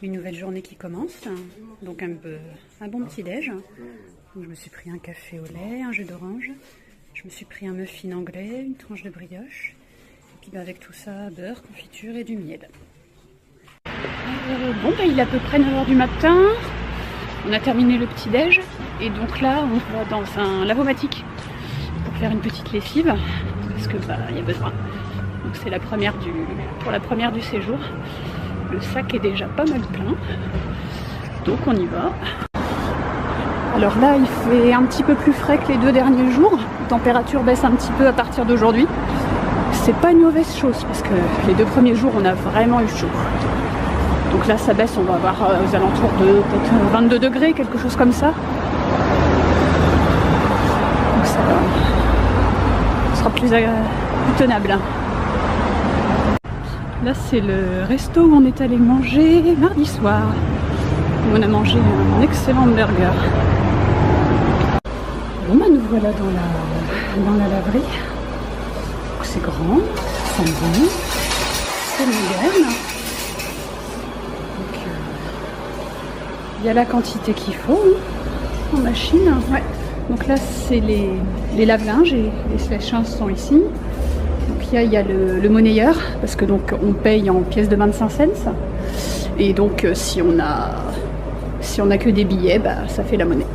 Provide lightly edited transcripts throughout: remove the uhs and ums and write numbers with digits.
Une nouvelle journée qui commence, donc un bon petit déj. Donc je me suis pris un café au lait, un jus d'orange, je me suis pris un muffin anglais, une tranche de brioche, et puis avec tout ça, beurre, confiture et du miel. Bon, il est à peu près 9h du matin, on a terminé le petit déj, et donc là on va dans un lavomatique pour faire une petite lessive, parce que il y a besoin. Donc c'est pour la première du séjour. Le sac est déjà pas mal plein, donc on y va. Alors là, il fait un petit peu plus frais que les 2 derniers jours. La température baisse un petit peu à partir d'aujourd'hui. C'est pas une mauvaise chose parce que les 2 premiers jours, on a vraiment eu chaud. Donc là, ça baisse, on va avoir aux alentours de peut-être 22 degrés, quelque chose comme ça. Donc ça sera plus tenable. Là, c'est le resto où on est allé manger mardi soir. Où on a mangé un excellent burger. Bon, nous voilà dans la laverie. C'est grand, ça sent bon, c'est moderne. Donc, il y a la quantité qu'il faut en machine. Ouais. Donc là, c'est les lave-linges et les sèche-linges sont ici. Donc il y a le monnayeur, parce que donc on paye en pièces de 25 cents. Et donc si on a que des billets, ça fait la monnaie.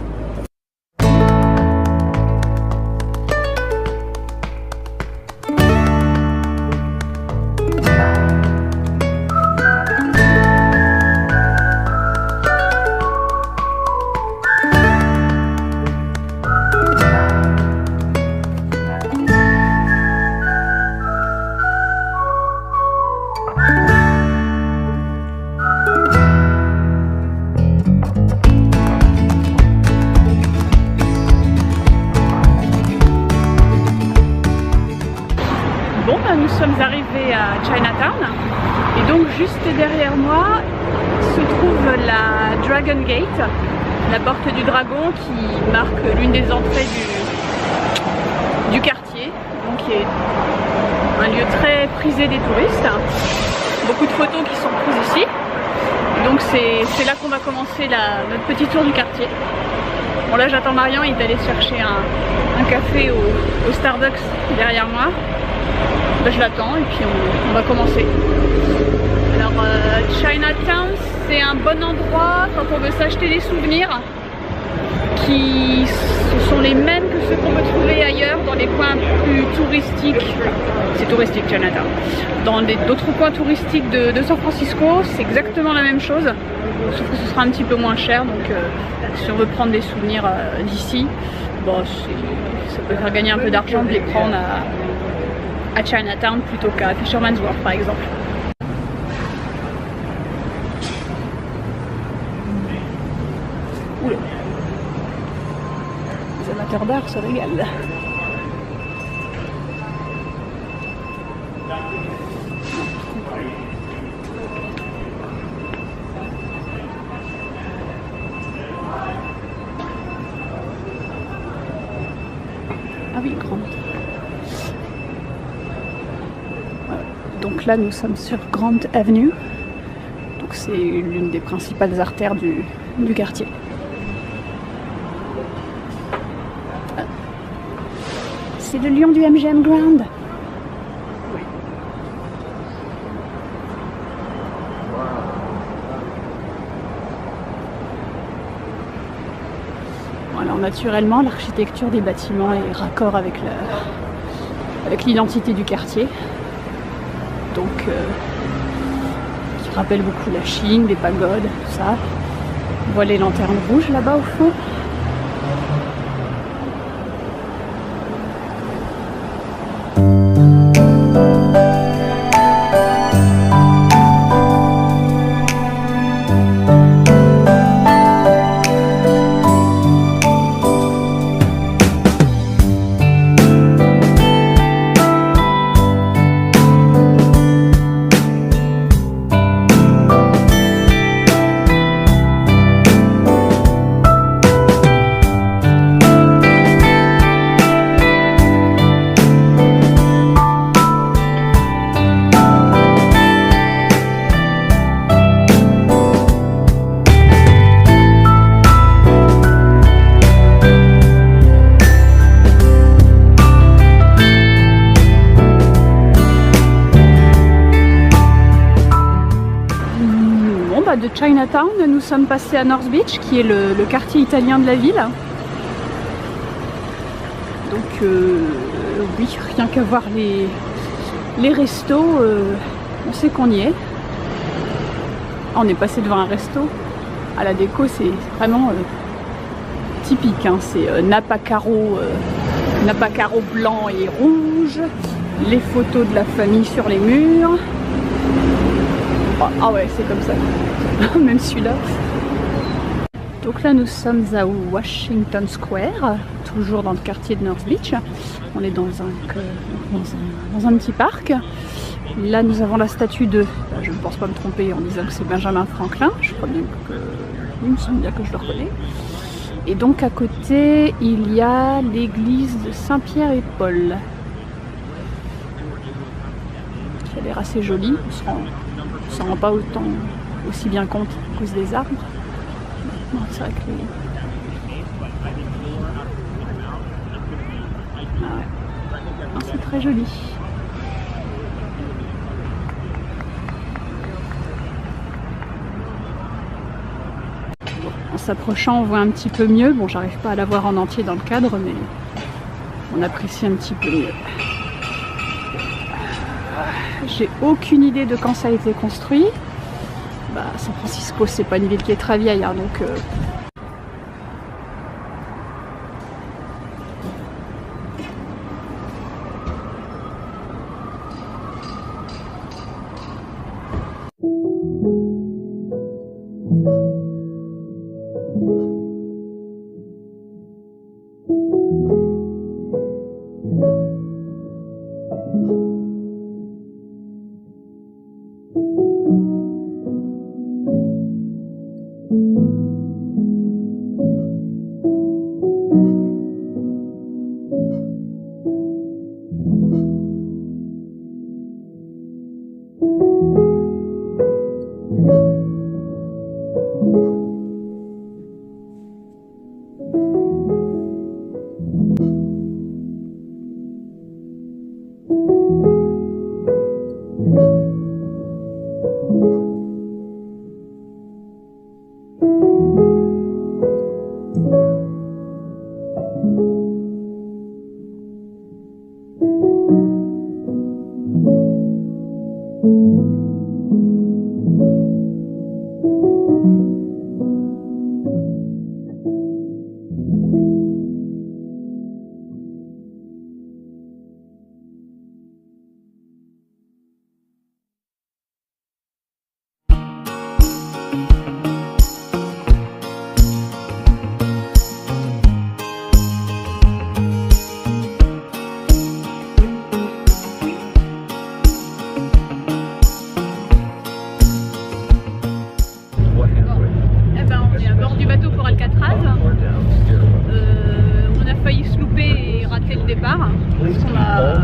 Nous sommes arrivés à Chinatown et donc juste derrière moi se trouve la Dragon Gate, la porte du dragon qui marque l'une des entrées du quartier, donc qui est un lieu très prisé des touristes. Beaucoup de photos qui sont prises ici. Donc c'est là qu'on va commencer notre petit tour du quartier. Bon là j'attends Marian, il est allé chercher un café au Starbucks derrière moi. Je l'attends et puis on va commencer. Alors Chinatown, c'est un bon endroit quand on veut s'acheter des souvenirs qui sont les mêmes que ceux qu'on peut trouver ailleurs dans les coins plus touristiques. C'est touristique Chinatown. Dans d'autres coins touristiques de San Francisco, c'est exactement la même chose, sauf que ce sera un petit peu moins cher. Donc si on veut prendre des souvenirs d'ici, ça peut faire gagner un peu d'argent de les prendre à Chinatown plutôt qu'à Fisherman's Wharf par exemple. Oula. Les amateurs d'art se régalent. Ah oui, grande. Donc là nous sommes sur Grand Avenue, donc c'est l'une des principales artères du quartier. C'est le lion du MGM Grand. Oui. Alors naturellement l'architecture des bâtiments est raccord avec l'identité du quartier. Donc qui rappelle beaucoup la Chine, les pagodes, tout ça. On voit les lanternes rouges là-bas au fond. De Chinatown, nous sommes passés à North Beach, qui est le quartier italien de la ville. Donc oui, rien qu'à voir les restos, on sait qu'on y est. On est passé devant un resto. À la déco, c'est vraiment typique, hein. C'est Napa Caro blanc et rouge, les photos de la famille sur les murs. Ah ouais, c'est comme ça. Même celui-là. Donc là, nous sommes à Washington Square, toujours dans le quartier de North Beach. On est dans un petit parc. Là, nous avons la statue de... Je ne pense pas me tromper en disant que c'est Benjamin Franklin. Je crois bien que... Il me semble bien que je le reconnais. Et donc, à côté, il y a l'église de Saint-Pierre et Paul. Qui a l'air assez jolie. On s'en rend pas aussi bien compte à cause des arbres. Non, c'est vrai que c'est très joli. En s'approchant, on voit un petit peu mieux. Bon, j'arrive pas à la voir en entier dans le cadre, mais on apprécie un petit peu mieux. J'ai aucune idée de quand ça a été construit. Bah, San Francisco, c'est pas une ville qui est très vieille, hein, donc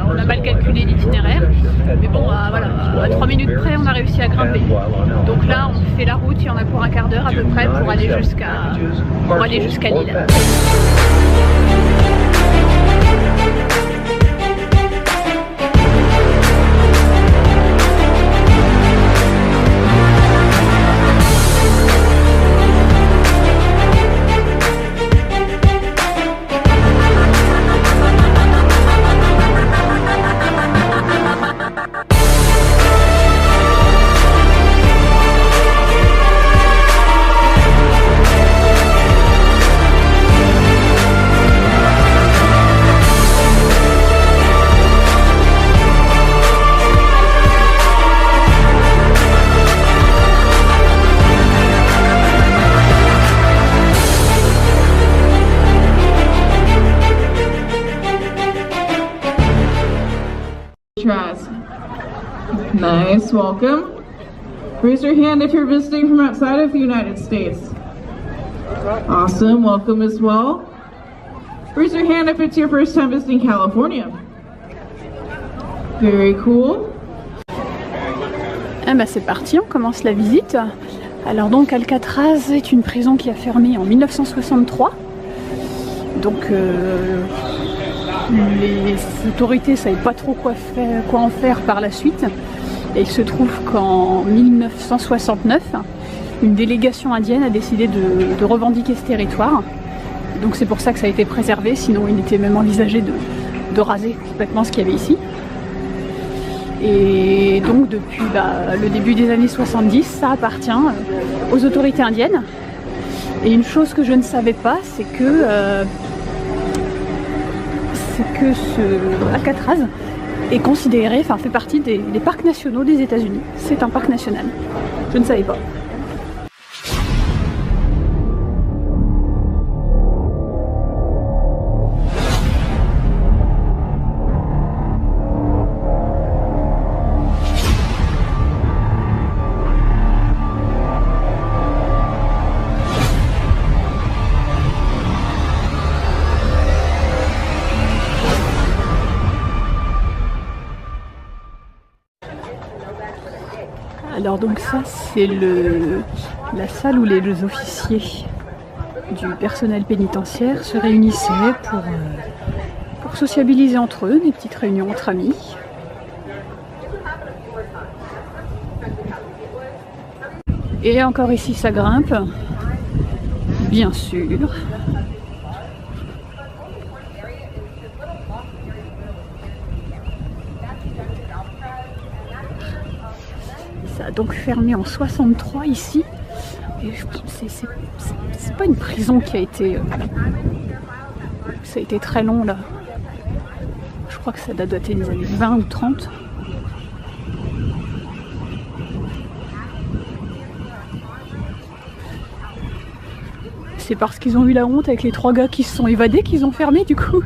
on a mal calculé l'itinéraire, mais bon, voilà, à 3 minutes près, on a réussi à grimper. Donc là, on fait la route, il y en a pour un quart d'heure à peu près pour aller jusqu'à l'île. Nice, welcome. Raise your hand if you're visiting from outside of the United States. Awesome, welcome as well. Raise your hand if it's your first time visiting California. Very cool. Ah bah c'est parti, on commence la visite. Alors donc Alcatraz est une prison qui a fermé en 1963. Donc les autorités ne savaient pas trop quoi en faire par la suite. Et il se trouve qu'en 1969, une délégation indienne a décidé de revendiquer ce territoire. Donc c'est pour ça que ça a été préservé, sinon il était même envisagé de raser complètement ce qu'il y avait ici. Et donc depuis le début des années 70, ça appartient aux autorités indiennes. Et une chose que je ne savais pas, c'est que ce Alcatraz est considéré, enfin fait partie des parcs nationaux des États-Unis. C'est un parc national. Je ne savais pas. Alors donc ça c'est la salle où les officiers du personnel pénitentiaire se réunissaient pour sociabiliser entre eux, des petites réunions entre amis. Et encore ici ça grimpe, bien sûr. Ça a donc fermé en 63 ici. Et c'est pas une prison qui a été... ça a été très long là. Je crois que ça date des années 20 ou 30. C'est parce qu'ils ont eu la honte avec les 3 gars qui se sont évadés qu'ils ont fermé du coup.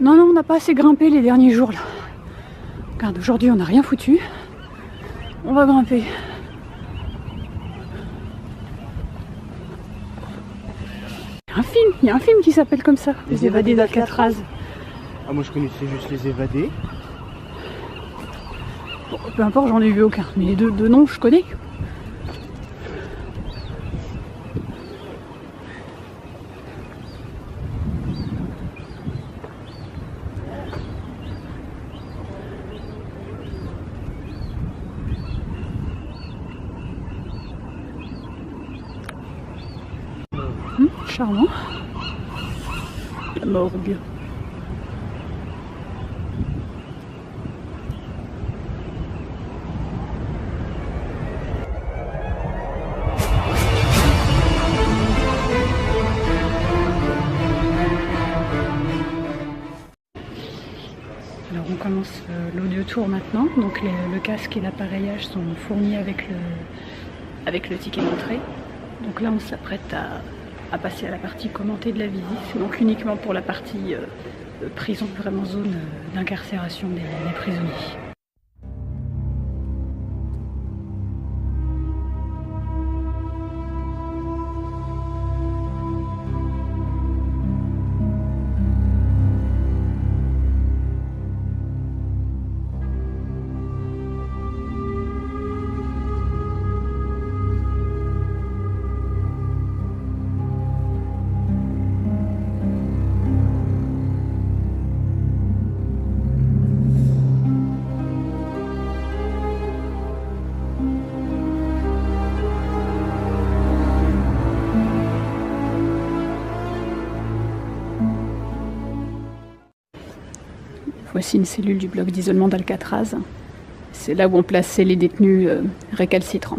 Non, on n'a pas assez grimpé les derniers jours là. Regarde, aujourd'hui on n'a rien foutu. On va grimper. Il y a un film qui s'appelle comme ça, Les Évadés d'Alcatraz. Ah, moi je connaissais juste Les Évadés. Bon, peu importe, j'en ai vu aucun. Mais les deux noms, je connais. Charmant. La morgue. Alors on commence l'audio tour maintenant. Donc le casque et l'appareillage sont fournis avec le ticket d'entrée. Donc là on s'apprête à passer à la partie commentée de la visite, donc uniquement pour la partie prison, vraiment zone d'incarcération des prisonniers. Voici une cellule du bloc d'isolement d'Alcatraz. C'est là où on plaçait les détenus récalcitrants.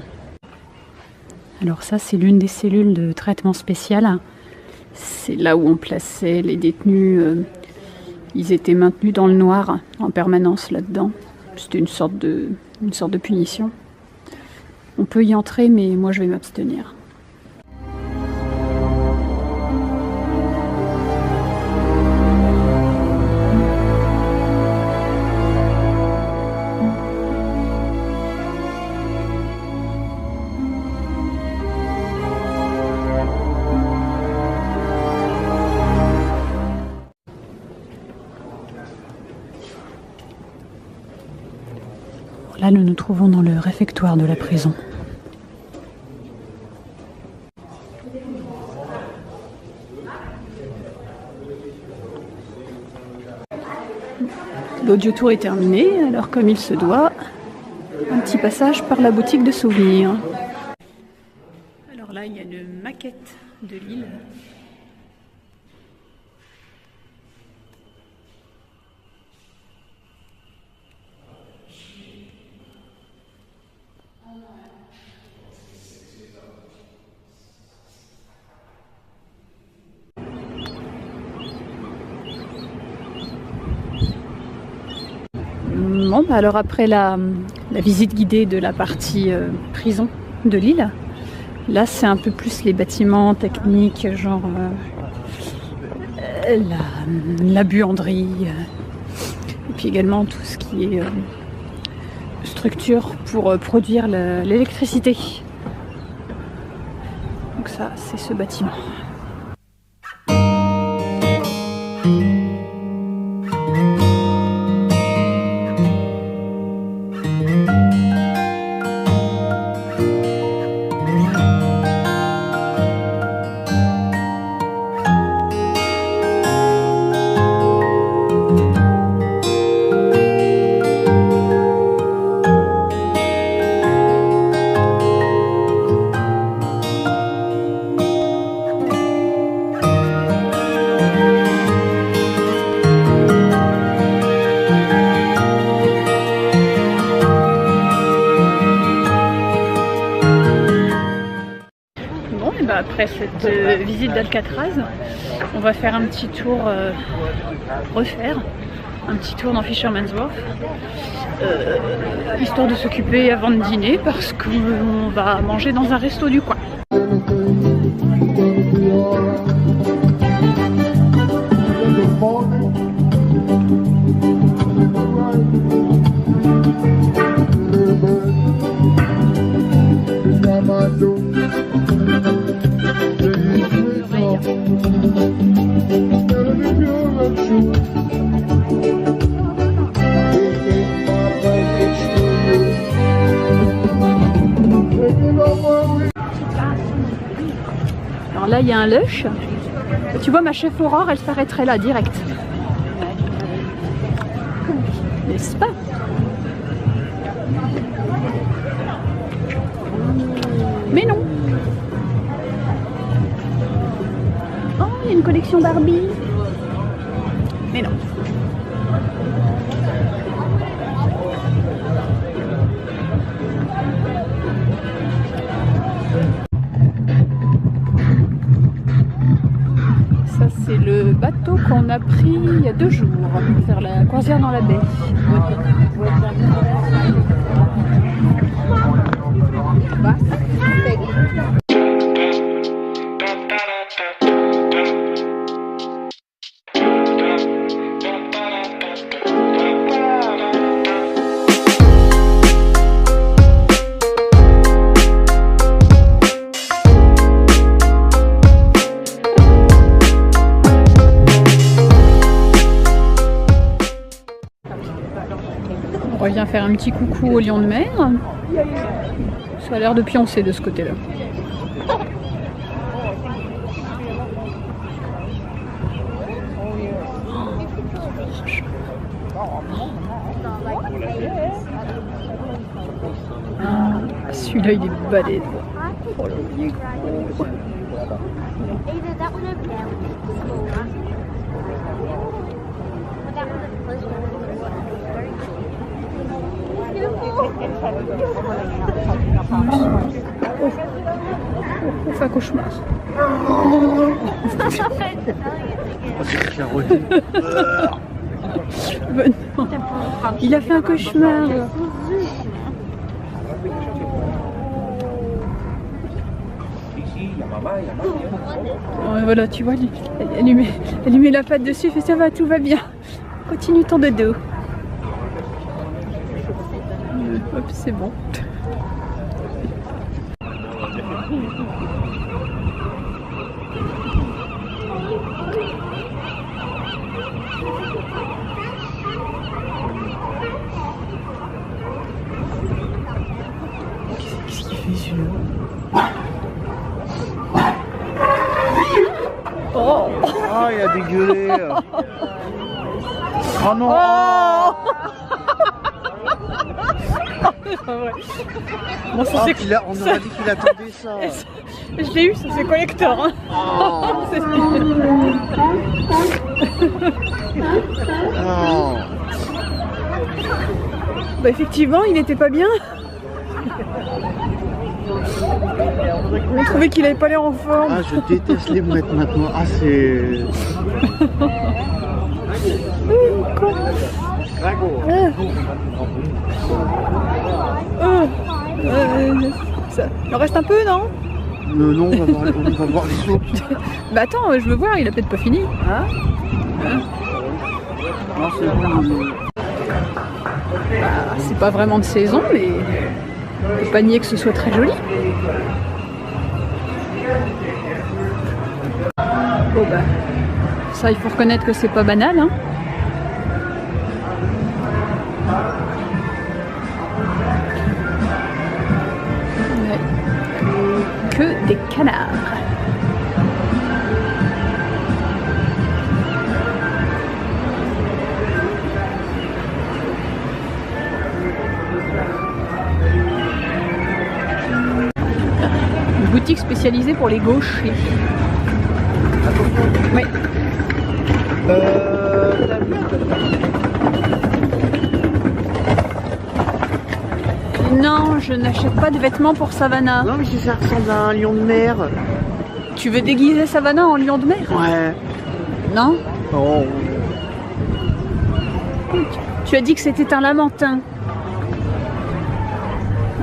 Alors ça, c'est l'une des cellules de traitement spécial. C'est là où on plaçait les détenus. Ils étaient maintenus dans le noir en permanence là-dedans. C'était une sorte de punition. On peut y entrer, mais moi je vais m'abstenir. Là, nous nous trouvons dans le réfectoire de la prison. L'audio tour est terminé, alors comme il se doit, un petit passage par la boutique de souvenirs. Alors là, il y a une maquette de l'île. Bon, bah alors après la visite guidée de la partie prison de l'île, là c'est un peu plus les bâtiments techniques, genre la buanderie, et puis également tout ce qui est structure pour produire l'électricité. Donc ça, c'est ce bâtiment. Après cette visite d'Alcatraz, on va faire un petit tour, un petit tour dans Fisherman's Wharf, histoire de s'occuper avant de dîner parce qu'on va manger dans un resto du coin. Alors là, il y a un Lush. Tu vois, ma chef Aurore, elle s'arrêterait là, direct. N'est-ce pas? Mais non. Oh, il y a une collection Barbie. Mais non. Ça, c'est le bateau qu'on a pris il y a 2 jours pour faire la croisière dans la baie. On revient faire un petit coucou au lion de mer. Ça a l'air de pioncer de ce côté-là. Celui-là, il est balèze. Oh là, il est gros. On fait un cauchemar. Ben non. Il a fait un cauchemar. Voilà, tu vois, elle lui met la patte dessus, elle fait ça va, tout va bien. Continue ton dodo. Hop, c'est bon. Qu'est-ce qu'il fait celui-là? Oh! Ah, il a dégueulé. Oh non. Oh bon, ça, On aurait dit qu'il attendait ça. Je l'ai eu, ça c'est collector. Hein. Oh. Oh. Bah effectivement, il n'était pas bien. On trouvait qu'il avait pas l'air en forme. Ah, je déteste les mouettes maintenant. Ah, c'est... Ça, il en reste un peu, non? Non, on va voir les autres. Bah attends, je veux voir, il a peut-être pas fini. Hein? Non, c'est bon. Bah, c'est pas vraiment de saison, mais on peut pas nier que ce soit très joli. Bon bah, ça il faut reconnaître que c'est pas banal, hein. Ouais. Que des canards. Une boutique spécialisée pour les gauchers. Oui. Non, je n'achète pas de vêtements pour Savannah. Non, mais si ça ressemble à un lion de mer. Tu veux déguiser Savannah en lion de mer? Ouais. Non? Oh. Tu as dit que c'était un lamentin.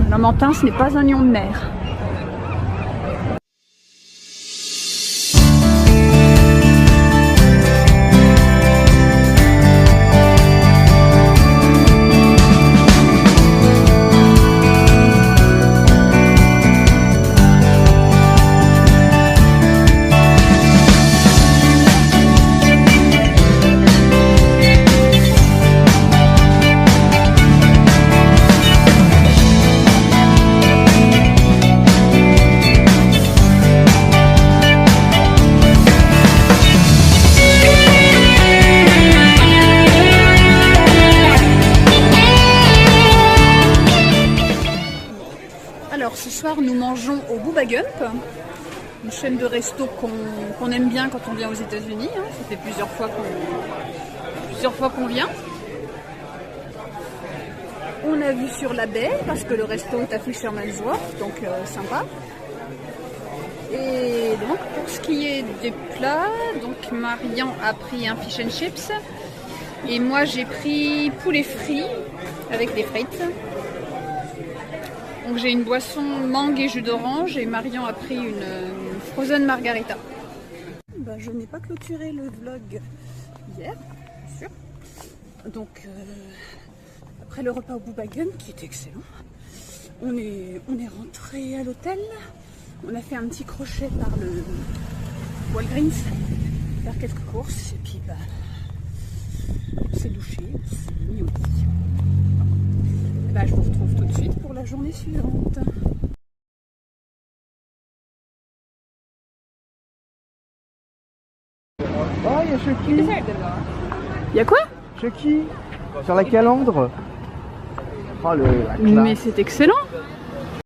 Un lamentin, ce n'est pas un lion de mer. Alors ce soir nous mangeons au Bubba Gump, une chaîne de resto qu'on aime bien quand on vient aux États-Unis. Hein. Ça fait plusieurs fois qu'on vient. On a vu sur la baie parce que le resto est à Fisherman's Wharf, donc sympa. Et donc pour ce qui est des plats, donc Marian a pris un fish and chips et moi j'ai pris poulet frit avec des frites. Donc j'ai une boisson mangue et jus d'orange et Marian a pris une frozen margarita. Ben, je n'ai pas clôturé le vlog hier, bien sûr. Donc après le repas au Bubba Gump qui était excellent, on est rentré à l'hôtel. On a fait un petit crochet par le Walgreens, faire quelques courses et puis bah, on s'est douché, on s'est mis au lit. Bah, je vous retrouve tout de suite pour la journée suivante. Oh, il y a Chucky. Il y a quoi? Chucky. Sur la calandre. Oh, la classe. Mais c'est excellent!